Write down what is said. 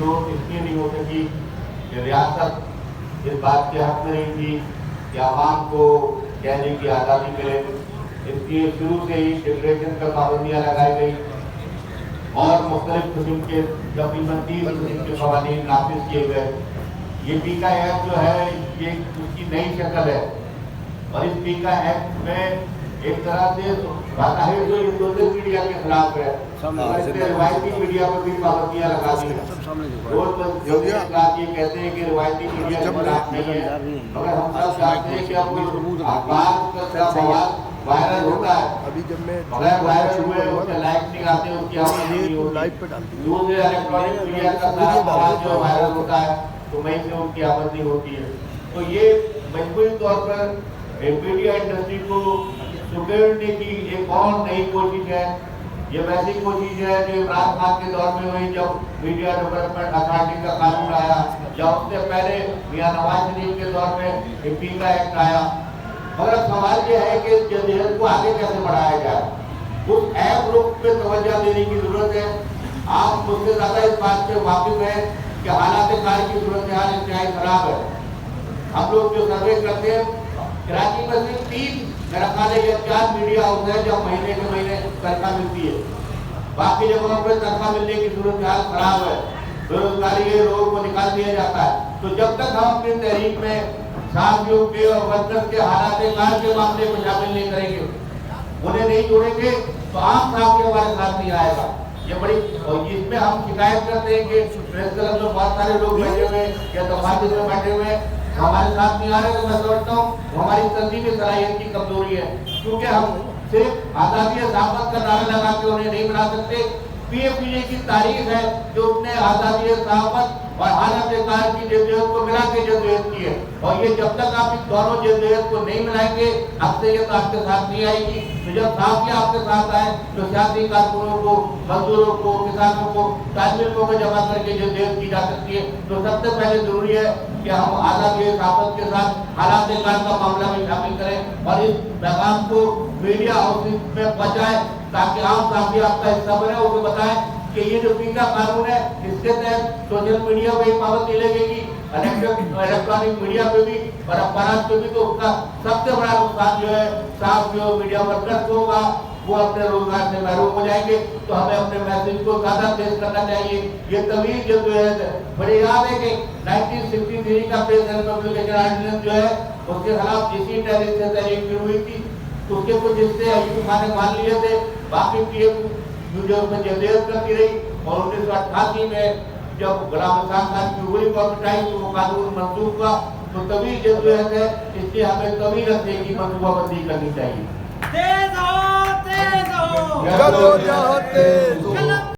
तो इसलिए नहीं हो सकी कि रियासत इस बात के हक में नहीं थी कि आवाम को कहने की आज़ादी मिले। इसलिए शुरू से ही डिक्लेरेशन पर पाबंदियाँ लगाई गई और मुख्तलिफ किस्म के तकरीबन 30 किस्म के क़वानीन नाफिज किए गए। ये पीका एक्ट जो है ये उसकी नई शक्ल है और इस पीका एक्ट में एक तरह से बाकायदा जो ये सोशल मीडिया के खिलाफ है, रिवायती मीडिया पर भी पाबंदियाँ लगा दी है। रोज ये कहते हैं कि रिवायती मीडिया के खिलाफ नहीं है, मगर हम सब चाहते हैं कि अब अखबार का मवाद वायरल होता है, अभी जब मैं मगर वायरल हुए उसके लाइक नहीं आते, उसकी आवाज़ नहीं होती। लाइव पे डालती दूसरे इलेक्ट्रॉनिक मीडिया का सारा मवाद जो वायरल होता है तो वहीं से उनकी आपत्ति होती है। तो ये मजबूरी तौर पर मीडिया इंडस्ट्री को सुकेड़ने की एक और नई कोशिश है। ये वैसी कोशिश है जो इमरान खान के दौर में हुई जब मीडिया डेवलपमेंट अथॉरिटी का कानून आया, या उससे पहले मियां नवाज शरीफ के दौर में पीका एक्ट आया। मगर सवाल ये है कि जदीद को आगे कैसे बढ़ाया जाए, उस ऐप रुख पे तवज्जो देने की जरूरत है। आप मुझसे ज्यादा इस बात से वाकिफ है कि हालात कार की सूरत हाल इंतहाई खराब है। हम लोग जो सर्वे करते हैं, कराची में सिर्फ 3 मेरा ख्याल है या 4 मीडिया हाउस है जब महीने के महीने तनख्वाह मिलती है। बाकी जगहों पर तनख्वाह मिलने की सूरत हाल खराब है, बेरोजगारी है, लोगों को निकाल दिया जाता है। तो जब तक हम अपनी तहरीक में साथियों के और वर्कर्स के हालात कार के मामले को शामिल नहीं करेंगे, उन्हें नहीं जोड़ेंगे, तो आम साहब हमारे साथ नहीं आएगा। ये बड़ी, और इसमें हम शिकायत करते हैं कि प्रेस क्लब में बहुत सारे लोग बैठे हुए या दफातर में बैठे हुए हमारे साथ नहीं आ रहे। तो मैं समझता हूँ हमारी तंजीमी सलाहियत की कमजोरी है, क्योंकि हम सिर्फ आज़ादी साहबत का नारा लगा के उन्हें नहीं बना सकते। पीएफपीए की तारीख है जो उसने आज़ादी साहबत और हालत कार की जदोजहद को मिला के जदोजहद की है, और ये जब तक आप इन दोनों जदोजहद को नहीं मिलाएंगे अक्सरियत आपके साथ नहीं आएगी। तो जब साफिया आपके साथ आए तो सियासी कारकुनों को, मजदूरों को, किसानों को, तालिबानों को जमा करके जदोजहद की जा सकती है। तो सबसे पहले जरूरी है कि हम आज़ादी साहबत के साथ हालात कार का मामला में शामिल करें और इस पैगाम को मीडिया हाउसेस में पहुंचाएं, ताकि आम साफिया आपका हिस्सा बने, उनको बताएं कि ये जो पीका कानून है इसके तहत सोशल मीडिया पे पाबंदी लगेगी, इलेक्ट्रॉनिक मीडिया पे भी और अखबार पे भी। तो उसका सबसे बड़ा नुकसान जो है साफ जो मीडिया वर्कर्स को होगा, वो अपने रोजगार से महरूम हो जाएंगे। तो हमें अपने मैसेज को ज्यादा तेज करना चाहिए। ये तवील जदोजहद है। मुझे याद है कि 1963 का प्रेस एंड पब्लिकेशन ऑर्डिनेंस जो है उसके खिलाफ इसी तहरीक से तहरीक शुरू हुई थी। उसके कुछ हिस्से अयूब खान ने मान लिए थे, बाकी पीएम वीडियो में जदोजहद करती रही। और 1988 में जब गुलाम खान की उगली गवर्नमेंट आई तो वो कानून मंसूख हुआ। तो तभी जदोजहद है, इसलिए हमें तभी रखने की मनसूबाबंदी करनी चाहिए। जदोजहद